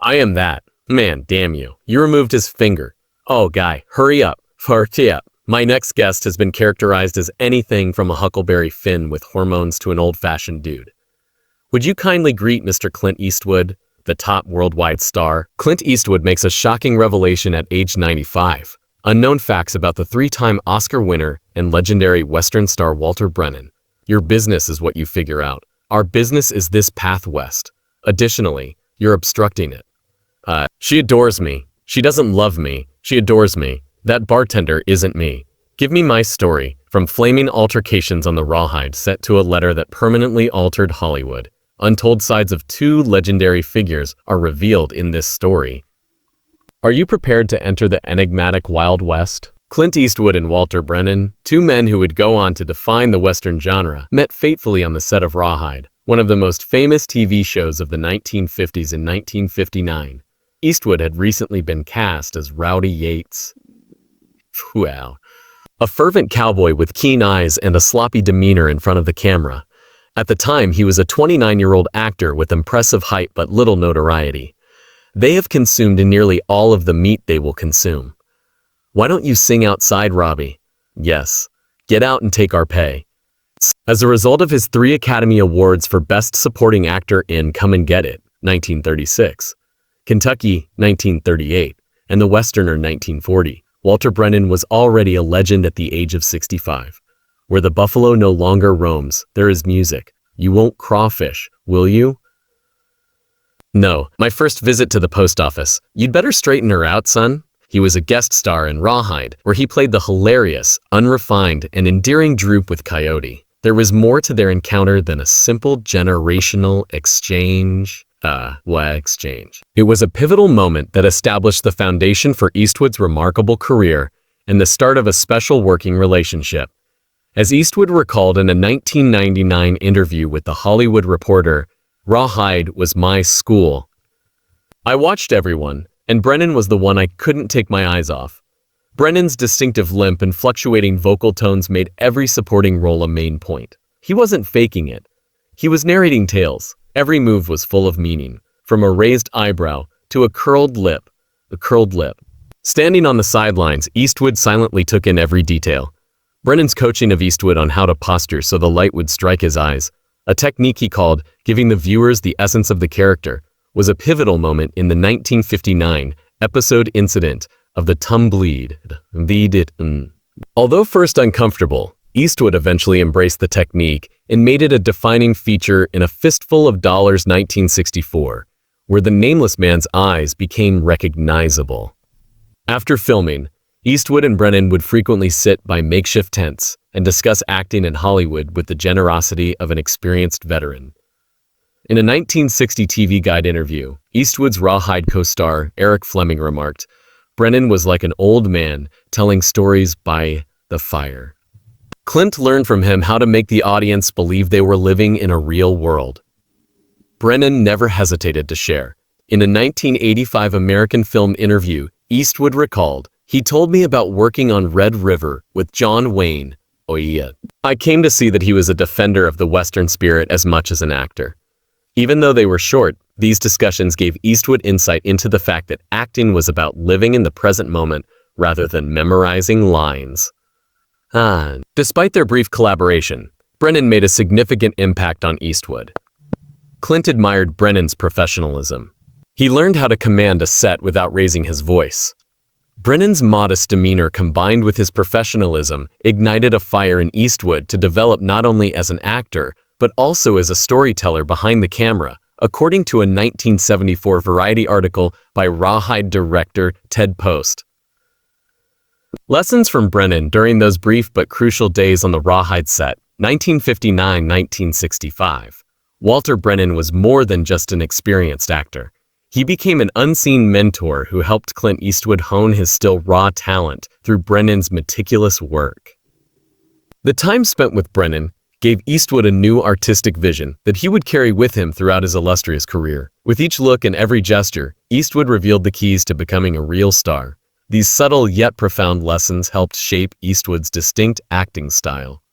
I am that. Man, damn you. You removed his finger. Oh, guy, hurry up. Hurry up. My next guest has been characterized as anything from a Huckleberry Finn with hormones to an old-fashioned dude. Would you kindly greet Mr. Clint Eastwood, the top worldwide star? Clint Eastwood makes a shocking revelation at age 95. Unknown facts about the three-time Oscar winner and legendary Western star Walter Brennan. Your business is what you figure out. Our business is this path west. Additionally, you're obstructing it. She adores me. She doesn't love me. She adores me. That bartender isn't me. Give me my story, from flaming altercations on the Rawhide set to a letter that permanently altered Hollywood. Untold sides of two legendary figures are revealed in this story. Are you prepared to enter the enigmatic Wild West? Clint Eastwood and Walter Brennan, two men who would go on to define the Western genre, met fatefully on the set of Rawhide, one of the most famous TV shows of the 1950s and 1959. Eastwood had recently been cast as Rowdy Yates. Wow. A fervent cowboy with keen eyes and a sloppy demeanor in front of the camera. At the time, he was a 29-year-old actor with impressive height but little notoriety. They have consumed nearly all of the meat they will consume. Why don't you sing outside, Robbie? Yes. Get out and take our pay. As a result of his 3 Academy Awards for Best Supporting Actor in Come and Get It, 1936, Kentucky, 1938, and The Westerner, 1940, Walter Brennan was already a legend at the age of 65. Where the buffalo no longer roams, there is music. You won't crawfish, will you? No, my first visit to the post office. You'd better straighten her out, son. He was a guest star in Rawhide, where he played the hilarious, unrefined, and endearing Droop with Coyote. There was more to their encounter than a simple generational exchange. It was a pivotal moment that established the foundation for Eastwood's remarkable career and the start of a special working relationship. As Eastwood recalled in a 1999 interview with The Hollywood Reporter, Rawhide was my school. I watched everyone, and Brennan was the one I couldn't take my eyes off. Brennan's distinctive limp and fluctuating vocal tones made every supporting role a main point. He wasn't faking it. He was narrating tales. Every move was full of meaning, from a raised eyebrow to a curled lip. Standing on the sidelines, Eastwood silently took in every detail. Brennan's coaching of Eastwood on how to posture so the light would strike his eyes, a technique he called giving the viewers the essence of the character, was a pivotal moment in the 1959 episode incident of the Tumbleweed. Although first uncomfortable, Eastwood eventually embraced the technique and made it a defining feature in A Fistful of Dollars 1964, where the nameless man's eyes became recognizable. After filming, Eastwood and Brennan would frequently sit by makeshift tents and discuss acting in Hollywood with the generosity of an experienced veteran. In a 1960 TV Guide interview, Eastwood's Rawhide co-star Eric Fleming remarked, "Brennan was like an old man telling stories by the fire." Clint learned from him how to make the audience believe they were living in a real world. Brennan never hesitated to share. In a 1985 American Film interview, Eastwood recalled, "He told me about working on Red River with John Wayne. Oh yeah. I came to see that he was a defender of the Western spirit as much as an actor." Even though they were short, these discussions gave Eastwood insight into the fact that acting was about living in the present moment rather than memorizing lines. Despite their brief collaboration, Brennan made a significant impact on Eastwood. Clint admired Brennan's professionalism. He learned how to command a set without raising his voice. Brennan's modest demeanor combined with his professionalism ignited a fire in Eastwood to develop not only as an actor, but also as a storyteller behind the camera, according to a 1974 Variety article by Rawhide director Ted Post. Lessons from Brennan during those brief but crucial days on the Rawhide set, 1959-1965. Walter Brennan was more than just an experienced actor. He became an unseen mentor who helped Clint Eastwood hone his still raw talent through Brennan's meticulous work. The time spent with Brennan gave Eastwood a new artistic vision that he would carry with him throughout his illustrious career. With each look and every gesture, Eastwood revealed the keys to becoming a real star. These subtle yet profound lessons helped shape Eastwood's distinct acting style.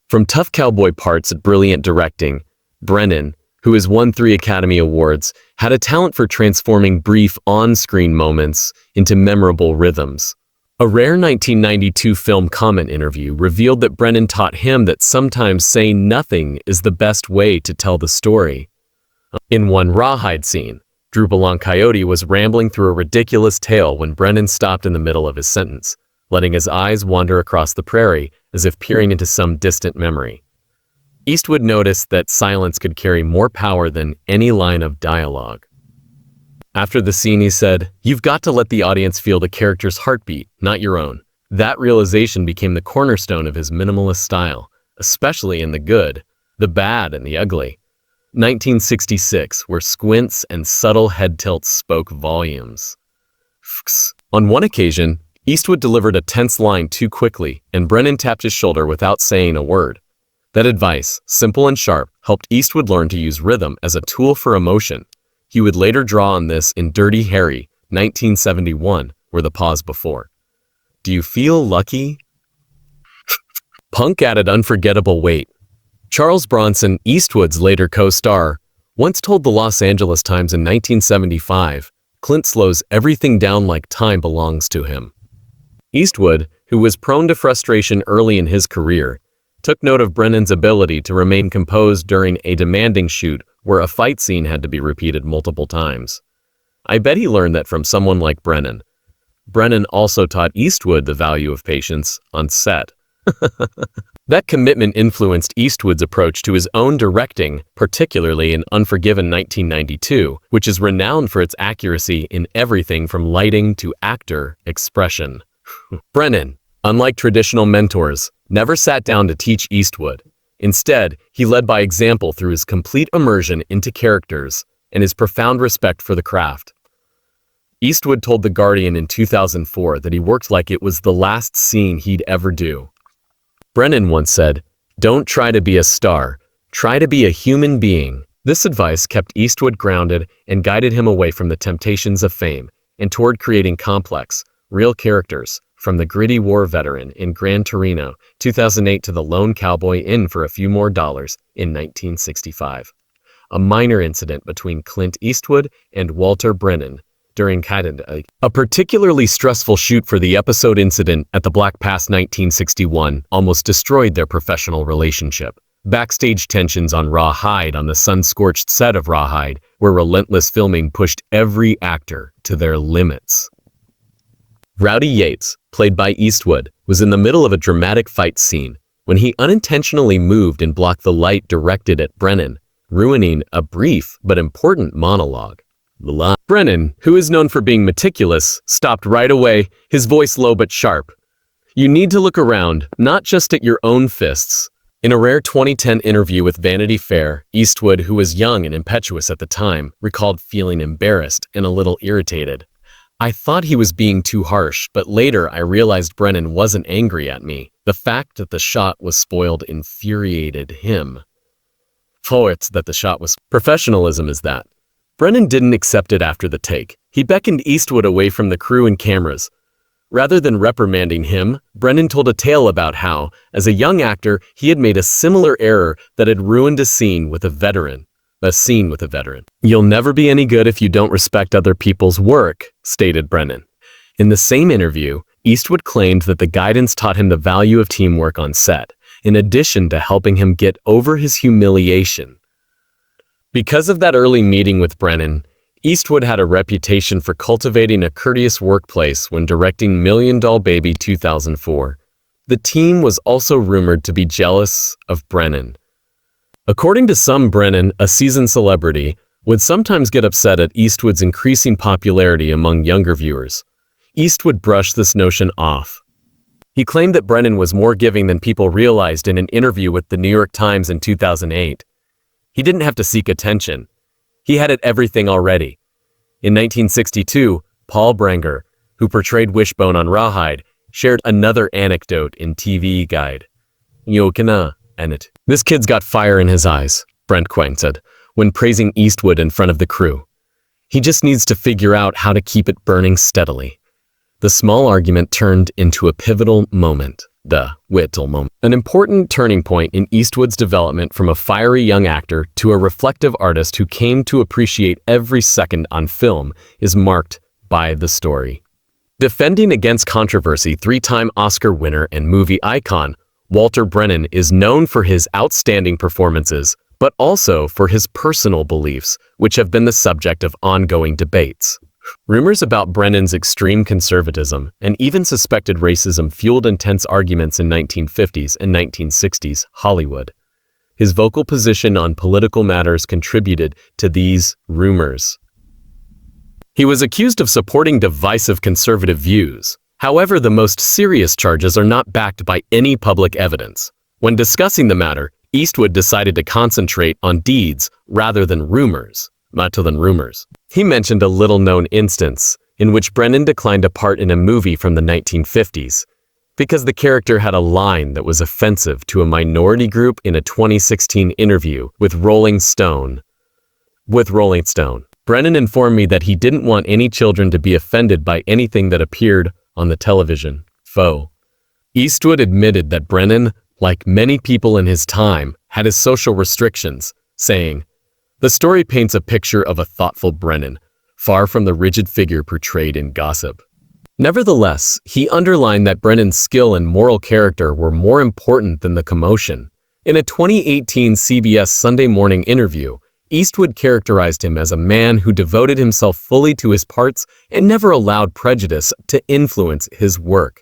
From tough cowboy parts at brilliant directing, Brennan, who has won 3 Academy Awards, had a talent for transforming brief on-screen moments into memorable rhythms. A rare 1992 film comment interview revealed that Brennan taught him that sometimes saying nothing is the best way to tell the story. In one Rawhide scene, Droopalong Coyote was rambling through a ridiculous tale when Brennan stopped in the middle of his sentence, letting his eyes wander across the prairie as if peering into some distant memory. Eastwood noticed that silence could carry more power than any line of dialogue. After the scene, he said, "You've got to let the audience feel the character's heartbeat, not your own." That realization became the cornerstone of his minimalist style, especially in the good, the bad, and the ugly. 1966, where squints and subtle head tilts spoke volumes. On one occasion, Eastwood delivered a tense line too quickly, and Brennan tapped his shoulder without saying a word. That advice, simple and sharp, helped Eastwood learn to use rhythm as a tool for emotion. He would later draw on this in Dirty Harry, 1971, where the pause before. "Do you feel lucky?" Punk added unforgettable weight. Charles Bronson, Eastwood's later co-star, once told the Los Angeles Times in 1975, "Clint slows everything down like time belongs to him." Eastwood, who was prone to frustration early in his career, took note of Brennan's ability to remain composed during a demanding shoot where a fight scene had to be repeated multiple times. I bet he learned that from someone like Brennan. Brennan also taught Eastwood the value of patience on set. That commitment influenced Eastwood's approach to his own directing, particularly in Unforgiven 1992, which is renowned for its accuracy in everything from lighting to actor expression. Brennan, unlike traditional mentors, never sat down to teach Eastwood. Instead, he led by example through his complete immersion into characters and his profound respect for the craft. Eastwood told The Guardian in 2004 that he worked like it was the last scene he'd ever do. Brennan once said, "Don't try to be a star, try to be a human being." This advice kept Eastwood grounded and guided him away from the temptations of fame and toward creating complex, real characters, from the gritty war veteran in Gran Torino, 2008 to the lone cowboy in For a Few More Dollars in 1965. A minor incident between Clint Eastwood and Walter Brennan during a particularly stressful shoot for the episode incident at the Black Pass 1961 almost destroyed their professional relationship. Backstage tensions on Rawhide on the sun-scorched set of Rawhide, where relentless filming pushed every actor to their limits. Rowdy Yates, played by Eastwood, was in the middle of a dramatic fight scene when he unintentionally moved and blocked the light directed at Brennan, ruining a brief but important monologue. Brennan, who is known for being meticulous, stopped right away, his voice low but sharp. "You need to look around, not just at your own fists." In a rare 2010 interview with Vanity Fair, Eastwood, who was young and impetuous at the time, recalled feeling embarrassed and a little irritated. "I thought he was being too harsh, but later I realized Brennan wasn't angry at me. The fact that the shot was spoiled infuriated him." It's that the shot was professionalism is that. Brennan didn't accept it after the take. He beckoned Eastwood away from the crew and cameras. Rather than reprimanding him, Brennan told a tale about how, as a young actor, he had made a similar error that had ruined a scene with a veteran. "You'll never be any good if you don't respect other people's work," stated Brennan. In the same interview, Eastwood claimed that the guidance taught him the value of teamwork on set, in addition to helping him get over his humiliation. Because of that early meeting with Brennan, Eastwood had a reputation for cultivating a courteous workplace when directing Million Doll Baby 2004. The team was also rumored to be jealous of Brennan. According to some, Brennan, a seasoned celebrity, would sometimes get upset at Eastwood's increasing popularity among younger viewers. Eastwood brushed this notion off. He claimed that Brennan was more giving than people realized in an interview with the New York Times in 2008. He didn't have to seek attention. He had it everything already. In 1962, Paul Brenger, who portrayed Wishbone on Rawhide, shared another anecdote in TV Guide. "This kid's got fire in his eyes," Brent Quine said, when praising Eastwood in front of the crew. "He just needs to figure out how to keep it burning steadily." The small argument turned into a pivotal moment. The Whittle moment. An important turning point in Eastwood's development from a fiery young actor to a reflective artist who came to appreciate every second on film is marked by the story. Defending against controversy, three-time Oscar winner and movie icon, Walter Brennan is known for his outstanding performances, but also for his personal beliefs, which have been the subject of ongoing debates. Rumors about Brennan's extreme conservatism and even suspected racism fueled intense arguments in 1950s and 1960s Hollywood. His vocal position on political matters contributed to these rumors. He was accused of supporting divisive conservative views. However, the most serious charges are not backed by any public evidence. When discussing the matter, Eastwood decided to concentrate on deeds rather than rumors. He mentioned a little-known instance in which Brennan declined a part in a movie from the 1950s because the character had a line that was offensive to a minority group in a 2016 interview with Rolling Stone. Brennan informed me that he didn't want any children to be offended by anything that appeared on the television. Eastwood admitted that Brennan, like many people in his time, had his social restrictions, saying, "The story paints a picture of a thoughtful Brennan, far from the rigid figure portrayed in gossip." Nevertheless, he underlined that Brennan's skill and moral character were more important than the commotion. In a 2018 CBS Sunday Morning interview, Eastwood characterized him as a man who devoted himself fully to his parts and never allowed prejudice to influence his work.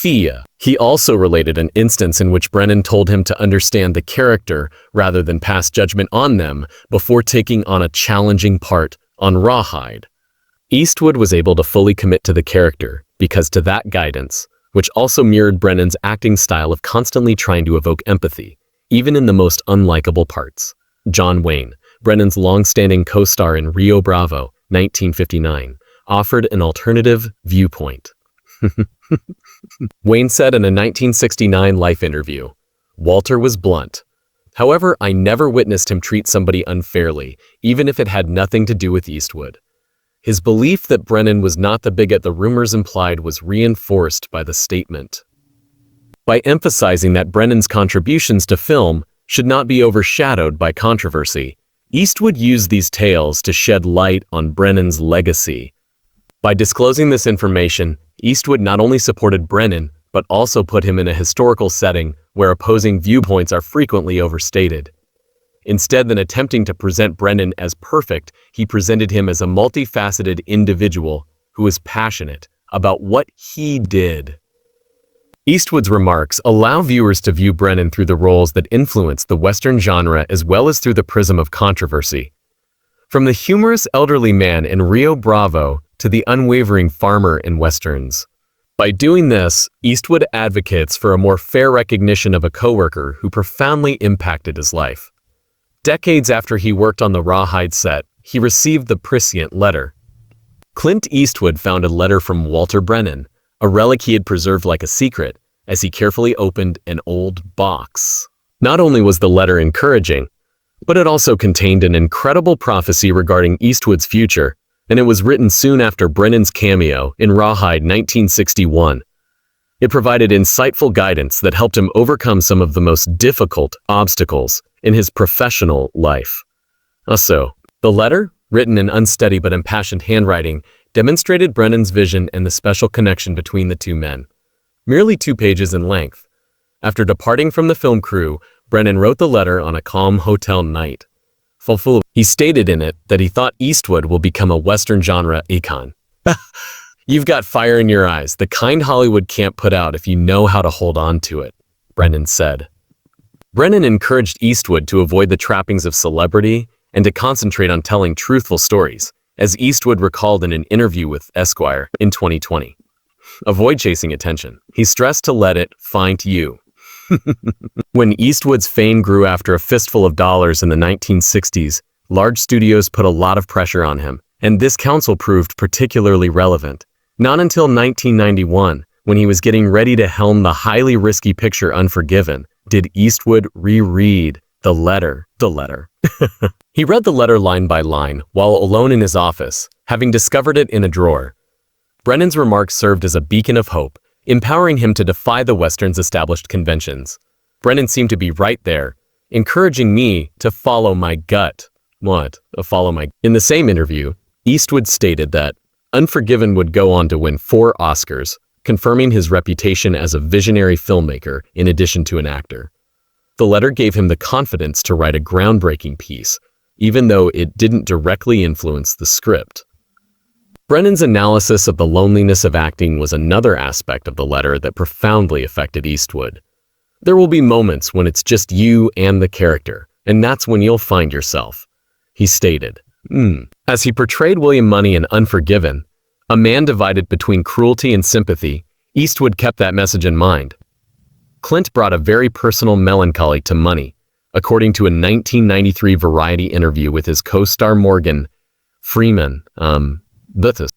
He also related an instance in which Brennan told him to understand the character rather than pass judgment on them before taking on a challenging part on Rawhide. Eastwood was able to fully commit to the character because to that guidance, which also mirrored Brennan's acting style of constantly trying to evoke empathy, even in the most unlikable parts. John Wayne, Brennan's long-standing co-star in Rio Bravo, 1959, offered an alternative viewpoint. Wayne said in a 1969 Life interview, "Walter was blunt. However, I never witnessed him treat somebody unfairly, even if it had nothing to do with Eastwood." His belief that Brennan was not the bigot the rumors implied was reinforced by the statement. By emphasizing that Brennan's contributions to film should not be overshadowed by controversy, Eastwood used these tales to shed light on Brennan's legacy. By disclosing this information, Eastwood not only supported Brennan, but also put him in a historical setting where opposing viewpoints are frequently overstated. Instead than attempting to present Brennan as perfect, he presented him as a multifaceted individual who was passionate about what he did. Eastwood's remarks allow viewers to view Brennan through the roles that influenced the Western genre as well as through the prism of controversy. From the humorous elderly man in Rio Bravo to the unwavering farmer in Westerns. By doing this, Eastwood advocates for a more fair recognition of a coworker who profoundly impacted his life. Decades after he worked on the Rawhide set, he received the prescient letter. Clint Eastwood found a letter from Walter Brennan, a relic he had preserved like a secret, as he carefully opened an old box. Not only was the letter encouraging, but it also contained an incredible prophecy regarding Eastwood's future, and it was written soon after Brennan's cameo in Rawhide 1961. It provided insightful guidance that helped him overcome some of the most difficult obstacles in his professional life. Also, the letter, written in unsteady but impassioned handwriting, demonstrated Brennan's vision and the special connection between the two men. Merely 2 pages in length. After departing from the film crew, Brennan wrote the letter on a calm hotel night. He stated in it that he thought Eastwood will become a Western genre icon. "You've got fire in your eyes, the kind Hollywood can't put out if you know how to hold on to it," Brennan said. Brennan encouraged Eastwood to avoid the trappings of celebrity and to concentrate on telling truthful stories, as Eastwood recalled in an interview with Esquire in 2020. "Avoid chasing attention. He stressed to let it find you." When Eastwood's fame grew after a fistful of dollars in the 1960s, large studios put a lot of pressure on him, and this counsel proved particularly relevant. Not until 1991, when he was getting ready to helm the highly risky picture Unforgiven, did Eastwood reread the letter. He read the letter line by line while alone in his office, having discovered it in a drawer. Brennan's remarks served as a beacon of hope, empowering him to defy the Western's established conventions. Brennan seemed to be right there, encouraging me to follow my gut. In the same interview, Eastwood stated that Unforgiven would go on to win 4 Oscars, confirming his reputation as a visionary filmmaker in addition to an actor. The letter gave him the confidence to write a groundbreaking piece, even though it didn't directly influence the script. Brennan's analysis of the loneliness of acting was another aspect of the letter that profoundly affected Eastwood. There will be moments when it's just you and the character, and that's when you'll find yourself, he stated. As he portrayed William Money in Unforgiven, a man divided between cruelty and sympathy, Eastwood kept that message in mind. Clint brought a very personal melancholy to Money, according to a 1993 Variety interview with his co-star Morgan Freeman.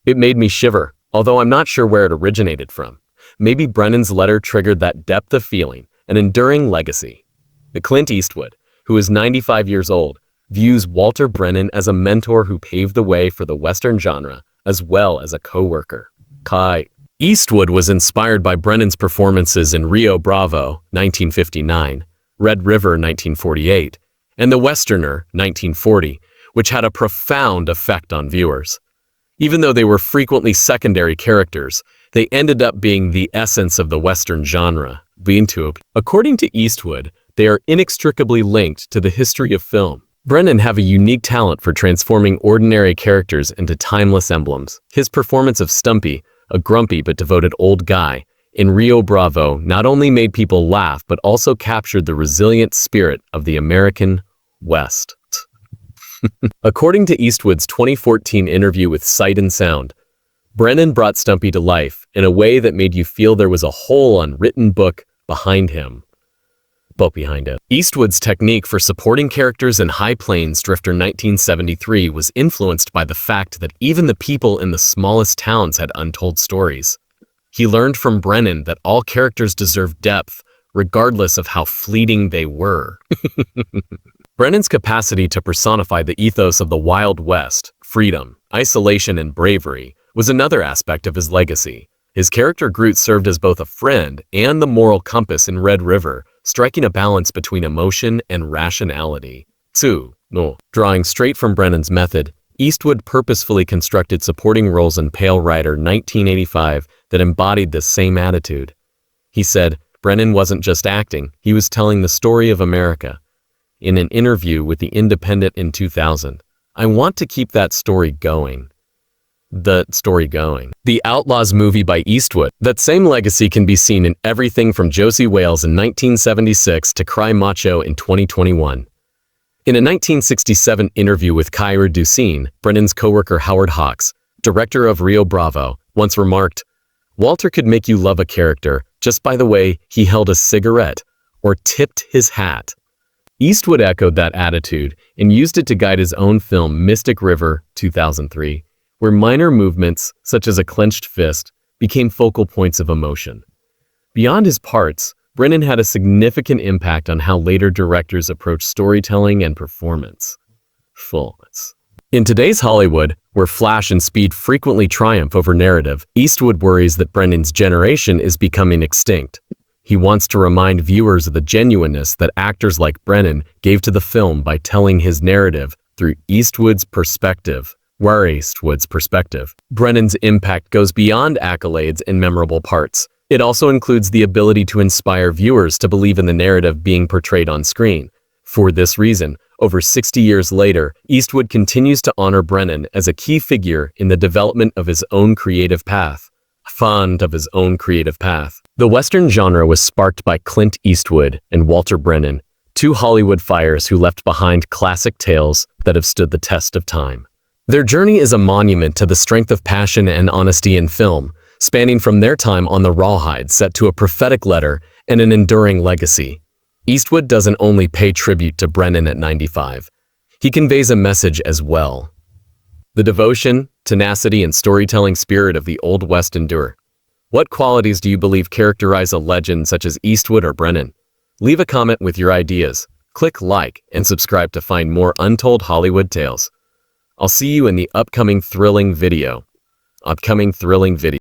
It made me shiver, although I'm not sure where it originated from. Maybe Brennan's letter triggered that depth of feeling, an enduring legacy. Clint Eastwood, who is 95 years old, views Walter Brennan as a mentor who paved the way for the Western genre, as well as a co-worker. Eastwood was inspired by Brennan's performances in Rio Bravo, 1959, Red River, 1948, and The Westerner, 1940, which had a profound effect on viewers. Even though they were frequently secondary characters, they ended up being the essence of the Western genre. According to Eastwood, they are inextricably linked to the history of film. Brennan have a unique talent for transforming ordinary characters into timeless emblems. His performance of Stumpy, a grumpy but devoted old guy, in Rio Bravo not only made people laugh but also captured the resilient spirit of the American West. According to Eastwood's 2014 interview with Sight and Sound, Brennan brought Stumpy to life in a way that made you feel there was a whole unwritten book behind him. Eastwood's technique for supporting characters in High Plains Drifter 1973 was influenced by the fact that even the people in the smallest towns had untold stories. He learned from Brennan that all characters deserve depth, regardless of how fleeting they were. Brennan's capacity to personify the ethos of the Wild West, freedom, isolation, and bravery, was another aspect of his legacy. His character Groot served as both a friend and the moral compass in Red River, striking a balance between emotion and rationality. Drawing straight from Brennan's method, Eastwood purposefully constructed supporting roles in Pale Rider 1985 that embodied this same attitude. He said, Brennan wasn't just acting, he was telling the story of America. In an interview with The Independent in 2000, I want to keep that story going. The Outlaws movie by Eastwood. That same legacy can be seen in everything from Josie Wales in 1976 to Cry Macho in 2021. In a 1967 interview with Kyra Ducine, Brennan's co-worker Howard Hawks, director of Rio Bravo, once remarked, Walter could make you love a character just by the way he held a cigarette or tipped his hat. Eastwood echoed that attitude and used it to guide his own film Mystic River 2003, where minor movements, such as a clenched fist, became focal points of emotion. Beyond his parts, Brennan had a significant impact on how later directors approach storytelling and performance. In today's Hollywood, where flash and speed frequently triumph over narrative, Eastwood worries that Brennan's generation is becoming extinct. He wants to remind viewers of the genuineness that actors like Brennan gave to the film by telling his narrative through Eastwood's perspective. Brennan's impact goes beyond accolades and memorable parts. It also includes the ability to inspire viewers to believe in the narrative being portrayed on screen. For this reason, over 60 years later, Eastwood continues to honor Brennan as a key figure in the development of his own creative path. The Western genre was sparked by Clint Eastwood and Walter Brennan, two Hollywood fires who left behind classic tales that have stood the test of time. Their journey is a monument to the strength of passion and honesty in film, spanning from their time on the Rawhide set to a prophetic letter and an enduring legacy. Eastwood doesn't only pay tribute to Brennan at 95. He conveys a message as well. The devotion, tenacity, and storytelling spirit of the Old West endure. What qualities do you believe characterize a legend such as Eastwood or Brennan? Leave a comment with your ideas. Click like and subscribe to find more untold Hollywood tales. I'll see you in the upcoming thrilling video.